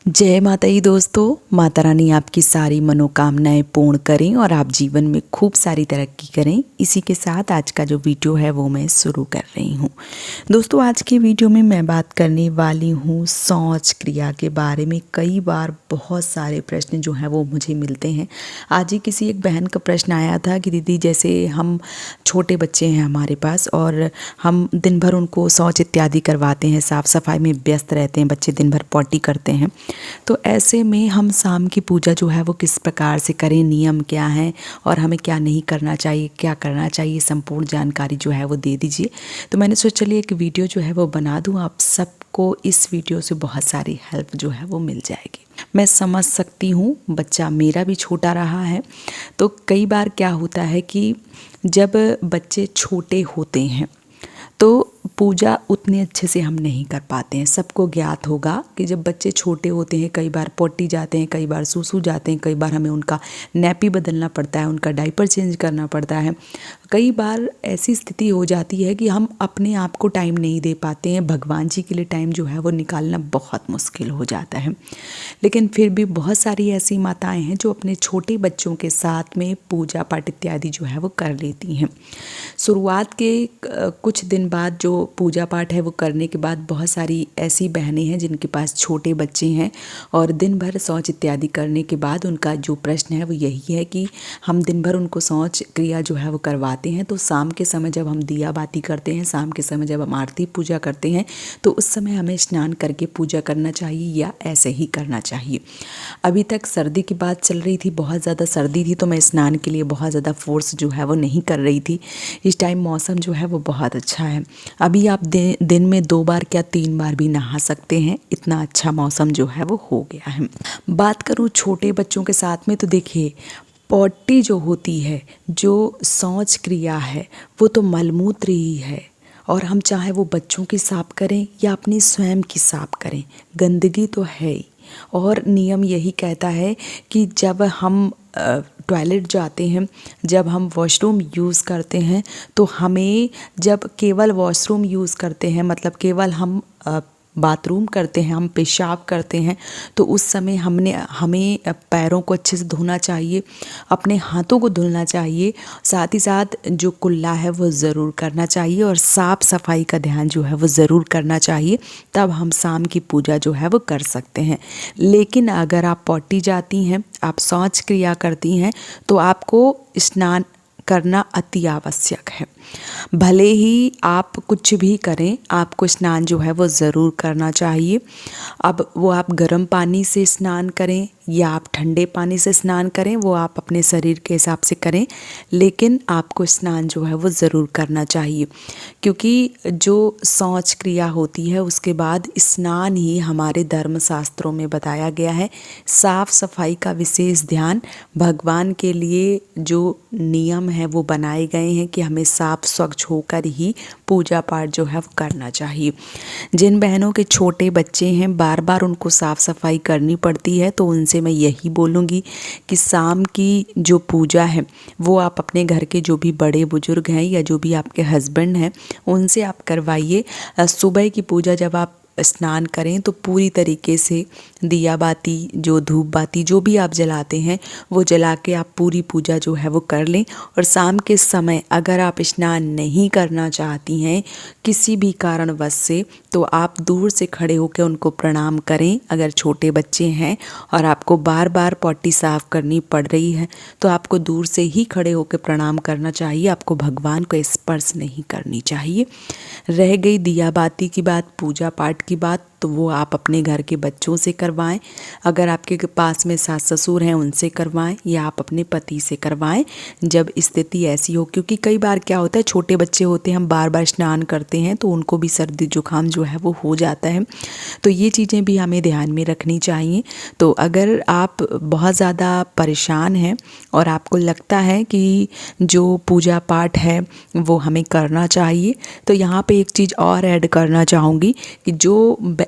जय माता दी दोस्तों। माता रानी आपकी सारी मनोकामनाएं पूर्ण करें और आप जीवन में खूब सारी तरक्की करें। इसी के साथ आज का जो वीडियो है वो मैं शुरू कर रही हूँ। दोस्तों, आज की वीडियो में मैं बात करने वाली हूँ शौच क्रिया के बारे में। कई बार बहुत सारे प्रश्न जो हैं वो मुझे मिलते हैं। आज ही किसी एक बहन का प्रश्न आया था कि दीदी, जैसे हम छोटे बच्चे हैं हमारे पास और हम दिन भर उनको शौच इत्यादि करवाते हैं, साफ़ सफाई में व्यस्त रहते हैं, बच्चे दिन भर पॉटी करते हैं, तो ऐसे में हम शाम की पूजा जो है वो किस प्रकार से करें, नियम क्या हैं और हमें क्या नहीं करना चाहिए, क्या करना चाहिए, संपूर्ण जानकारी जो है वो दे दीजिए। तो मैंने सोचा चलिए एक वीडियो जो है वो बना दूं, आप सबको इस वीडियो से बहुत सारी हेल्प जो है वो मिल जाएगी। मैं समझ सकती हूँ, बच्चा मेरा भी छोटा रहा है, तो कई बार क्या होता है कि जब बच्चे छोटे होते हैं तो पूजा उतने अच्छे से हम नहीं कर पाते हैं। सबको ज्ञात होगा कि जब बच्चे छोटे होते हैं कई बार पोटी जाते हैं, कई बार सूसू जाते हैं, कई बार हमें उनका नैपी बदलना पड़ता है, उनका डायपर चेंज करना पड़ता है। कई बार ऐसी स्थिति हो जाती है कि हम अपने आप को टाइम नहीं दे पाते हैं। भगवान जी के लिए टाइम जो है वो निकालना बहुत मुश्किल हो जाता है। लेकिन फिर भी बहुत सारी ऐसी माताएं हैं जो अपने छोटे बच्चों के साथ में पूजा पाठ इत्यादि जो है वो कर लेती हैं। शुरुआत के कुछ दिन बाद जो पूजा पाठ है वो करने के बाद बहुत सारी ऐसी बहनें हैं जिनके पास छोटे बच्चे हैं और दिन भर शौच इत्यादि करने के बाद उनका जो प्रश्न है वो यही है कि हम दिन भर उनको शौच क्रिया जो है वो करवाते हैं, तो शाम के समय जब हम दिया बाती करते हैं, शाम के समय जब हम आरती पूजा करते हैं, तो उस समय हमें स्नान करके पूजा करना चाहिए या ऐसे ही करना चाहिए। अभी तक सर्दी की बात चल रही थी, बहुत ज़्यादा सर्दी थी, तो मैं स्नान के लिए बहुत ज़्यादा फोर्स जो है वो नहीं कर रही थी। इस टाइम मौसम जो है वो बहुत अच्छा है। अभी आप दिन में 2 बार क्या 3 बार भी नहा सकते हैं, इतना अच्छा मौसम जो है वो हो गया है। बात करूँ छोटे बच्चों के साथ में, तो देखिए पॉटी जो होती है, जो शौच क्रिया है, वो तो मलमूत्र ही है और हम चाहे वो बच्चों की साफ करें या अपनी स्वयं की साफ करें, गंदगी तो है ही। और नियम यही कहता है कि जब हम टॉयलेट जाते हैं, जब हम वॉशरूम यूज़ करते हैं, तो हमें जब केवल वॉशरूम यूज़ करते हैं, मतलब केवल हम बाथरूम करते हैं, हम पेशाब करते हैं, तो उस समय हमें पैरों को अच्छे से धोना चाहिए, अपने हाथों को धुलना चाहिए, साथ ही साथ जो कुल्ला है वो ज़रूर करना चाहिए और साफ़ सफाई का ध्यान जो है वो ज़रूर करना चाहिए। तब हम शाम की पूजा जो है वो कर सकते हैं। लेकिन अगर आप पॉटी जाती हैं, आप शौच क्रिया करती हैं, तो आपको स्नान करना अति आवश्यक है। भले ही आप कुछ भी करें, आपको स्नान जो है वो ज़रूर करना चाहिए। अब वो आप गर्म पानी से स्नान करें या आप ठंडे पानी से स्नान करें, वो आप अपने शरीर के हिसाब से करें, लेकिन आपको स्नान जो है वो ज़रूर करना चाहिए। क्योंकि जो शौच क्रिया होती है उसके बाद स्नान ही हमारे धर्मशास्त्रों में बताया गया है। साफ़ सफाई का विशेष ध्यान, भगवान के लिए जो नियम है वो बनाए गए हैं कि हमें साफ स्वच्छ होकर ही पूजा पाठ जो है वो करना चाहिए। जिन बहनों के छोटे बच्चे हैं, बार बार उनको साफ़ सफाई करनी पड़ती है, तो उनसे मैं यही बोलूँगी कि शाम की जो पूजा है वो आप अपने घर के जो भी बड़े बुजुर्ग हैं या जो भी आपके हस्बैंड हैं उनसे आप करवाइए। सुबह की पूजा जब आप स्नान करें तो पूरी तरीके से दिया बाती, जो धूप बाती जो भी आप जलाते हैं वो जला के आप पूरी पूजा जो है वो कर लें। और शाम के समय अगर आप स्नान नहीं करना चाहती हैं किसी भी कारणवश से, तो आप दूर से खड़े होकर उनको प्रणाम करें। अगर छोटे बच्चे हैं और आपको बार बार पॉटी साफ करनी पड़ रही है तो आपको दूर से ही खड़े होकर प्रणाम करना चाहिए, आपको भगवान को स्पर्श नहीं करनी चाहिए। रह गई दिया बाती की बात, पूजा पाठ की बात, तो वो आप अपने घर के बच्चों से करवाएं। अगर आपके पास में सास ससुर हैं उनसे करवाएं या आप अपने पति से करवाएं जब स्थिति ऐसी हो। क्योंकि कई बार क्या होता है, छोटे बच्चे होते हैं, हम बार बार स्नान करते हैं तो उनको भी सर्दी जुकाम जो है वो हो जाता है, तो ये चीज़ें भी हमें ध्यान में रखनी चाहिए। तो अगर आप बहुत ज़्यादा परेशान हैं और आपको लगता है कि जो पूजा पाठ है वो हमें करना चाहिए, तो यहाँ पे एक चीज़ और ऐड करना चाहूँगी कि जो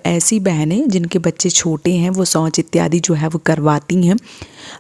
ऐसी बहनें जिनके बच्चे छोटे हैं वो शौच इत्यादि जो है वो करवाती हैं।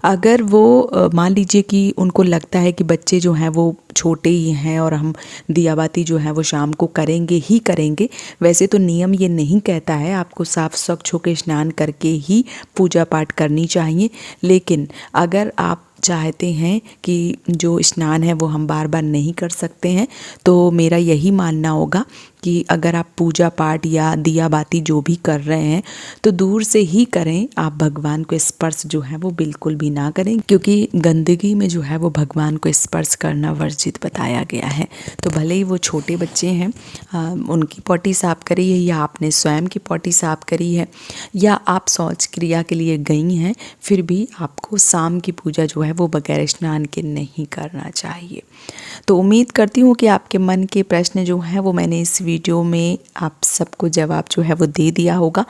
अगर वो मान लीजिए कि उनको लगता है कि बच्चे जो हैं वो छोटे ही हैं और हम दिया बाती जो है वो शाम को करेंगे ही करेंगे, वैसे तो नियम ये नहीं कहता है, आपको साफ स्वच्छ होकर स्नान करके ही पूजा पाठ करनी चाहिए। लेकिन अगर आप चाहते हैं कि जो स्नान है वो हम बार बार नहीं कर सकते हैं, तो मेरा यही मानना होगा कि अगर आप पूजा पाठ या दिया बाती जो भी कर रहे हैं तो दूर से ही करें। आप भगवान को स्पर्श जो है वो बिल्कुल भी ना करें, क्योंकि गंदगी में जो है वो भगवान को स्पर्श करना वर्जित बताया गया है। तो भले ही वो छोटे बच्चे हैं, उनकी पॉटी साफ करी है या आपने स्वयं की पॉटी साफ करी है या आप शौच क्रिया के लिए गई हैं, फिर भी आपको शाम की पूजा जो है वो बगैर स्नान के नहीं करना चाहिए। तो उम्मीद करती हूँ कि आपके मन के प्रश्न जो हैं वो मैंने इस वीडियो में आप सबको जवाब जो है वो दे दिया होगा।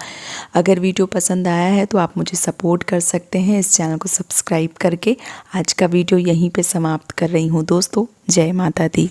अगर वीडियो पसंद आया है तो आप मुझे सपोर्ट कर सकते हैं इस चैनल को सब्सक्राइब करके। आज का वीडियो यहीं पे समाप्त कर रही हूँ दोस्तों। जय माता दी।